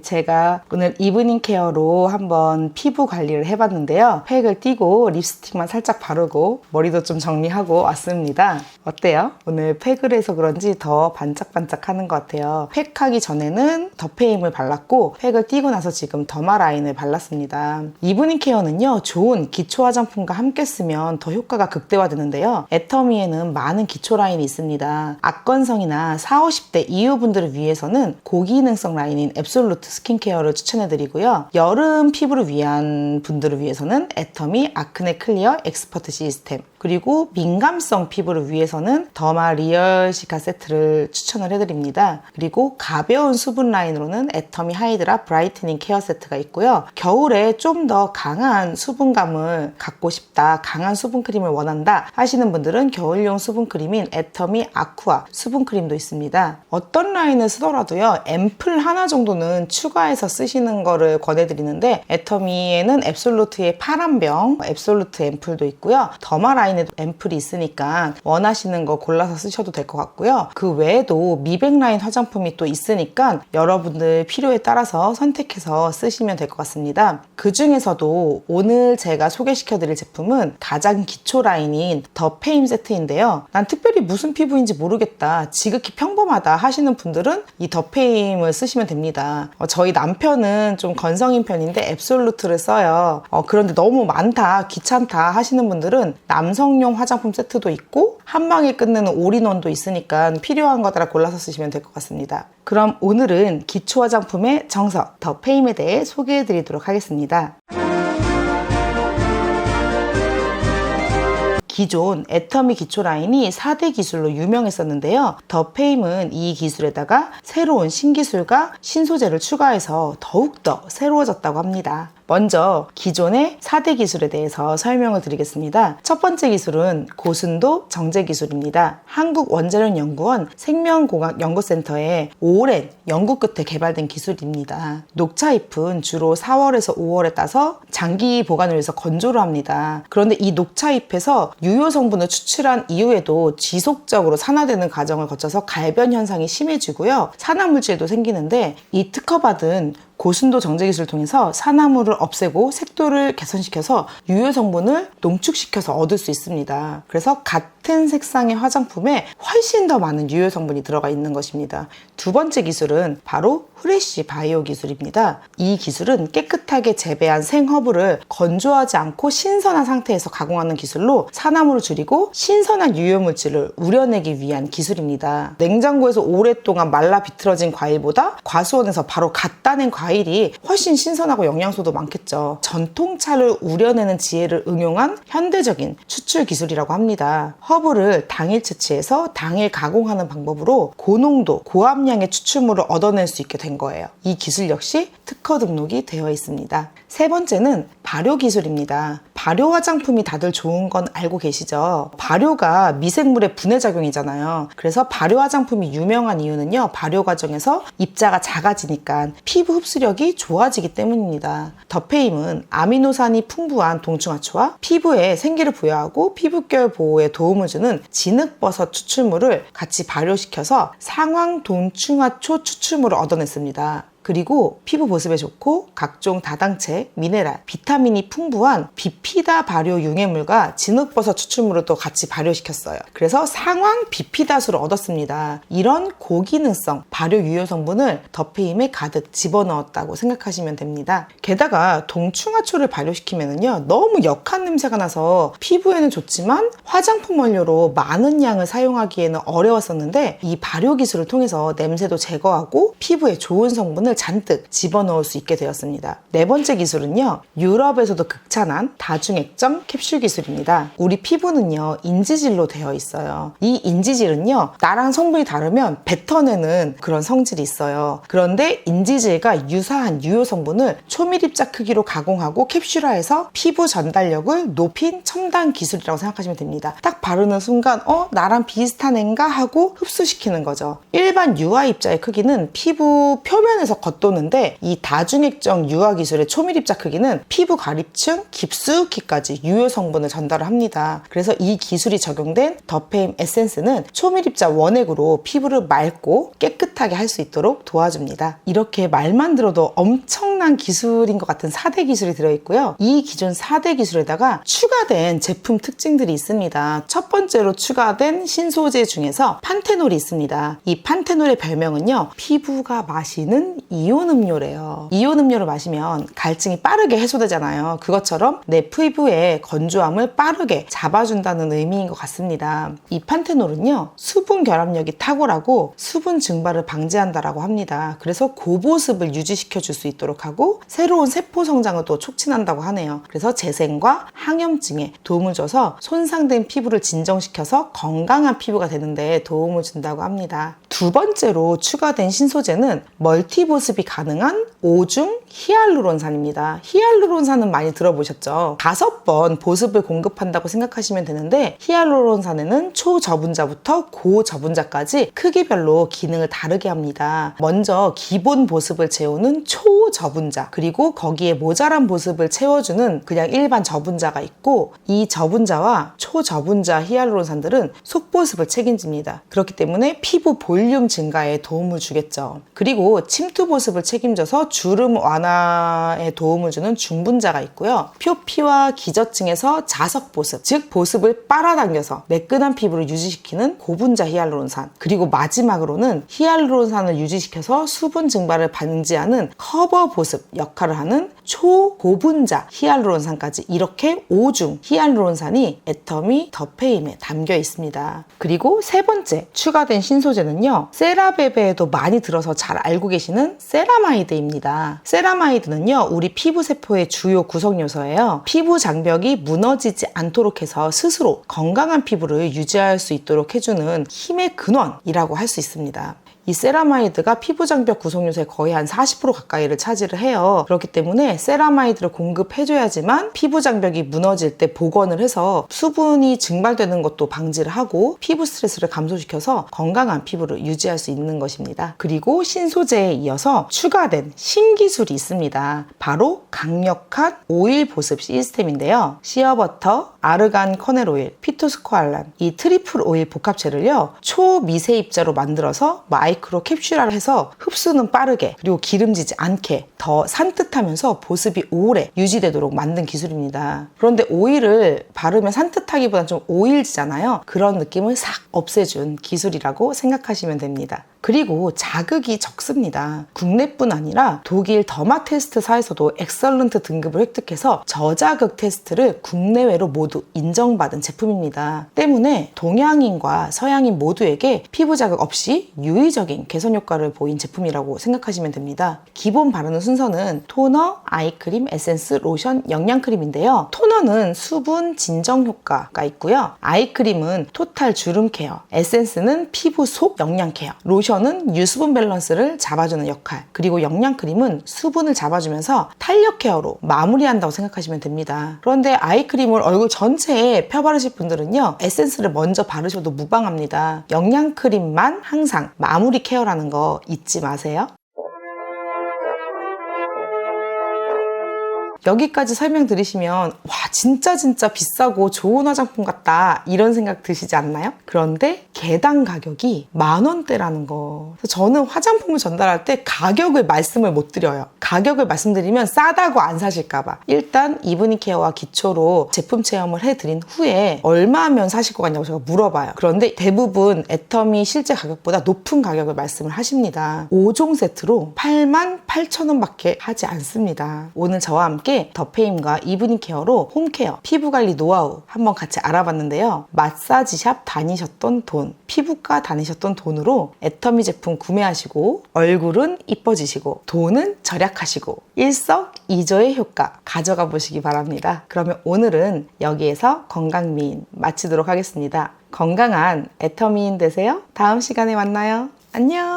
제가 오늘 이브닝 케어로 한번 피부 관리를 해봤는데요. 팩을 띄고 립스틱만 살짝 바르고 머리도 좀 정리하고 왔습니다. 어때요? 오늘 팩을 해서 그런지 더 반짝반짝하는 것 같아요. 팩하기 전에는 더페임을 발랐고 팩을 띄고 나서 지금 더마 라인을 발랐습니다. 이브닝 케어는요, 좋은 기초 화장품과 함께 쓰면 더 효과가 극대화되는데요. 애터미에는 많은 기초 라인이 있습니다. 악건성이나 40, 50대 이후분들을 위해서는 고기능성 라인인 앱솔루트 스킨케어를 추천해드리고요. 여름 피부를 위한 분들을 위해서는 애터미 아크네 클리어 엑스퍼트 시스템, 그리고 민감성 피부를 위해서는 더마 리얼 시카 세트를 추천을 해드립니다. 그리고 가벼운 수분 라인으로는 애터미 하이드라 브라이트닝 케어 세트가 있고요. 겨울에 좀 더 강한 수분감을 갖고 싶다, 강한 수분크림을 원한다 하시는 분들은 겨울용 수분크림인 애터미 아쿠아 수분크림도 있습니다. 어떤 라인을 쓰더라도요, 앰플 하나 정도는 추가해서 쓰시는 거를 권해드리는데, 애터미에는 앱솔루트의 파란병 앱솔루트 앰플도 있고요. 더마 라인에도 앰플이 있으니까 원하시는 거 골라서 쓰셔도 될 것 같고요. 그 외에도 미백 라인 화장품이 또 있으니까 여러분들 필요에 따라서 선택해서 쓰시면 될 것 같습니다. 그 중에서도 오늘 제가 소개시켜드릴 제품은 가장 기초 라인인 더 페임 세트인데요. 난 특별히 무슨 피부인지 모르겠다, 지극히 평범하다 하시는 분들은 이 더 페임을 쓰시면 됩니다. 저희 남편은 좀 건성인 편인데 앱솔루트를 써요. 그런데 너무 많다, 귀찮다 하시는 분들은 남성용 화장품 세트도 있고 한 방에 끝내는 올인원도 있으니까 필요한 거 따라 골라서 쓰시면 될 것 같습니다. 그럼 오늘은 기초 화장품의 정석 더 페임에 대해 소개해 드리도록 하겠습니다. 기존 애터미 기초 라인이 4대 기술로 유명했었는데요. 더 페임은 이 기술에다가 새로운 신기술과 신소재를 추가해서 더욱더 새로워졌다고 합니다. 먼저 기존의 4대 기술에 대해서 설명을 드리겠습니다. 첫 번째 기술은 고순도 정제 기술입니다. 한국원자력연구원 생명공학연구센터의 오랜 연구 끝에 개발된 기술입니다. 녹차잎은 주로 4월에서 5월에 따서 장기 보관을 위해서 건조를 합니다. 그런데 이 녹차잎에서 유효 성분을 추출한 이후에도 지속적으로 산화되는 과정을 거쳐서 갈변 현상이 심해지고요. 산화물질도 생기는데, 이 특허받은 고순도 정제 기술을 통해서 산화물을 없애고 색도를 개선시켜서 유효 성분을 농축시켜서 얻을 수 있습니다. 그래서 같은 색상의 화장품에 훨씬 더 많은 유효 성분이 들어가 있는 것입니다. 두 번째 기술은 바로 프레쉬 바이오 기술입니다. 이 기술은 깨끗하게 재배한 생허브를 건조하지 않고 신선한 상태에서 가공하는 기술로 산화물을 줄이고 신선한 유효 물질을 우려내기 위한 기술입니다. 냉장고에서 오랫동안 말라 비틀어진 과일보다 과수원에서 바로 갓 따낸 과일이 훨씬 신선하고 영양소도 많겠죠. 전통차를 우려내는 지혜를 응용한 현대적인 추출 기술이라고 합니다. 허브를 당일 채취해서 당일 가공하는 방법으로 고농도, 고함량의 추출물을 얻어낼 수 있게 된 거예요. 이 기술 역시 특허 등록이 되어 있습니다. 세 번째는 발효 기술입니다. 발효 화장품이 다들 좋은 건 알고 계시죠? 발효가 미생물의 분해 작용이잖아요. 그래서 발효 화장품이 유명한 이유는요, 발효 과정에서 입자가 작아지니까 피부 흡수력이 좋아지기 때문입니다. 더 페임은 아미노산이 풍부한 동충하초와 피부에 생기를 부여하고 피부결 보호에 도움을 주는 진흙버섯 추출물을 같이 발효시켜서 상황 동충하초 추출물을 얻어냈습니다. 그리고 피부 보습에 좋고 각종 다당체, 미네랄, 비타민이 풍부한 비피다 발효 융해물과 진흙버섯 추출물을 또 같이 발효시켰어요. 그래서 상황 비피다수를 얻었습니다. 이런 고기능성 발효 유효 성분을 더 페임에 가득 집어넣었다고 생각하시면 됩니다. 게다가 동충하초를 발효시키면요, 너무 역한 냄새가 나서 피부에는 좋지만 화장품 원료로 많은 양을 사용하기에는 어려웠었는데, 이 발효 기술을 통해서 냄새도 제거하고 피부에 좋은 성분을 잔뜩 집어넣을 수 있게 되었습니다. 네 번째 기술은요, 유럽에서도 극찬한 다중액정 캡슐 기술입니다. 우리 피부는요, 인지질로 되어 있어요. 이 인지질은요, 나랑 성분이 다르면 뱉어내는 그런 성질이 있어요. 그런데 인지질과 유사한 유효 성분을 초밀입자 크기로 가공하고 캡슐화해서 피부 전달력을 높인 첨단 기술이라고 생각하시면 됩니다. 딱 바르는 순간 나랑 비슷한 앤가 하고 흡수시키는 거죠. 일반 유화 입자의 크기는 피부 표면에서 겉도는데 이 다중액정 유화 기술의 초밀입자 크기는 피부 가립층 깊숙이까지 유효 성분을 전달을 합니다. 그래서 이 기술이 적용된 더페임 에센스는 초밀입자 원액으로 피부를 맑고 깨끗하게 할 수 있도록 도와줍니다. 이렇게 말만 들어도 엄청난 기술인 것 같은 4대 기술이 들어있고요. 이 기존 4대 기술에다가 추가된 제품 특징들이 있습니다. 첫 번째로 추가된 신소재 중에서 판테놀이 있습니다. 이 판테놀의 별명은요, 피부가 마시는 이온 음료래요. 이온 음료를 마시면 갈증이 빠르게 해소되잖아요. 그것처럼 내 피부의 건조함을 빠르게 잡아준다는 의미인 것 같습니다. 이 판테놀은요, 수분 결합력이 탁월하고 수분 증발을 방지한다라고 합니다. 그래서 고보습을 유지시켜 줄 수 있도록 하고 새로운 세포 성장을 또 촉진한다고 하네요. 그래서 재생과 항염증에 도움을 줘서 손상된 피부를 진정시켜서 건강한 피부가 되는데 도움을 준다고 합니다. 두 번째로 추가된 신소재는 멀티 보습이 가능한 오중 히알루론산입니다. 히알루론산은 많이 들어보셨죠? 5번 보습을 공급한다고 생각하시면 되는데 히알루론산에는 초저분자부터 고저분자까지 크기별로 기능을 다르게 합니다. 먼저 기본 보습을 채우는 초저분자, 그리고 거기에 모자란 보습을 채워주는 그냥 일반 저분자가 있고, 이 저분자와 초저분자 히알루론산들은 속보습을 책임집니다. 그렇기 때문에 피부 볼륨 증가에 도움을 주겠죠. 그리고 침투 보습을 책임져서 주름 완화에 도움을 주는 중분자가 있고요. 표피와 기저층에서 자석 보습, 즉 보습을 빨아당겨서 매끈한 피부를 유지시키는 고분자 히알루론산, 그리고 마지막으로는 히알루론산을 유지시켜서 수분 증발을 방지하는 커버 보습 역할을 하는 초고분자 히알루론산까지, 이렇게 5중 히알루론산이 애터미 더페임에 담겨 있습니다. 그리고 세 번째 추가된 신소재는요, 세라베베에도 많이 들어서 잘 알고 계시는 세라마이드입니다. 세라마이드는요, 우리 피부 세포의 주요 구성 요소예요. 피부 장벽이 무너지지 않도록 해서 스스로 건강한 피부를 유지할 수 있도록 해주는 힘의 근원이라고 할 수 있습니다. 이 세라마이드가 피부 장벽 구성 요소의 거의 한 40% 가까이를 차지를 해요. 그렇기 때문에 세라마이드를 공급해줘야지만 피부 장벽이 무너질 때 복원을 해서 수분이 증발되는 것도 방지를 하고 피부 스트레스를 감소시켜서 건강한 피부를 유지할 수 있는 것입니다. 그리고 신소재에 이어서 추가된 신기술이 있습니다. 바로 강력한 오일 보습 시스템인데요. 시어버터, 아르간 커넬 오일, 피토스코알란, 이 트리플 오일 복합체를요, 초미세입자로 만들어서 마이크로 캡슐화를 해서 흡수는 빠르게, 그리고 기름지지 않게 더 산뜻하면서 보습이 오래 유지되도록 만든 기술입니다. 그런데 오일을 바르면 산뜻하기보다는 좀 오일지잖아요. 그런 느낌을 싹 없애준 기술이라고 생각하시면 됩니다. 그리고 자극이 적습니다. 국내뿐 아니라 독일 더마 테스트사에서도 엑설런트 등급을 획득해서 저자극 테스트를 국내외로 모두 인정받은 제품입니다. 때문에 동양인과 서양인 모두에게 피부 자극 없이 유의적인 개선 효과를 보인 제품이라고 생각하시면 됩니다. 기본 바르는 순서는 토너, 아이크림, 에센스, 로션, 영양크림인데요. 토너는 수분 진정 효과가 있고요. 아이크림은 토탈 주름 케어, 에센스는 피부 속 영양 케어, 로션 는 유수분 밸런스를 잡아주는 역할, 그리고 영양크림은 수분을 잡아주면서 탄력 케어로 마무리한다고 생각하시면 됩니다. 그런데 아이크림을 얼굴 전체에 펴바르실 분들은요, 에센스를 먼저 바르셔도 무방합니다. 영양크림만 항상 마무리 케어라는 거 잊지 마세요. 여기까지 설명 들으시면 와, 진짜 비싸고 좋은 화장품 같다 이런 생각 드시지 않나요? 그런데 개당 가격이 10,000원대라는 거. 그래서 저는 화장품을 전달할 때 가격을 말씀을 못 드려요. 가격을 말씀드리면 싸다고 안 사실까봐. 일단 이브닝 케어와 기초로 제품 체험을 해드린 후에 얼마면 사실 것 같냐고 제가 물어봐요. 그런데 대부분 애터미 실제 가격보다 높은 가격을 말씀을 하십니다. 5종 세트로 88,000원 밖에 하지 않습니다. 오늘 저와 함께 더페임과 이브닝 케어로 홈케어, 피부관리 노하우 한번 같이 알아봤는데요. 마사지샵 다니셨던 돈, 피부과 다니셨던 돈으로 애터미 제품 구매하시고 얼굴은 이뻐지시고 돈은 절약하시고 일석이조의 효과 가져가 보시기 바랍니다. 그러면 오늘은 여기에서 건강미인 마치도록 하겠습니다. 건강한 애터미인 되세요. 다음 시간에 만나요. 안녕.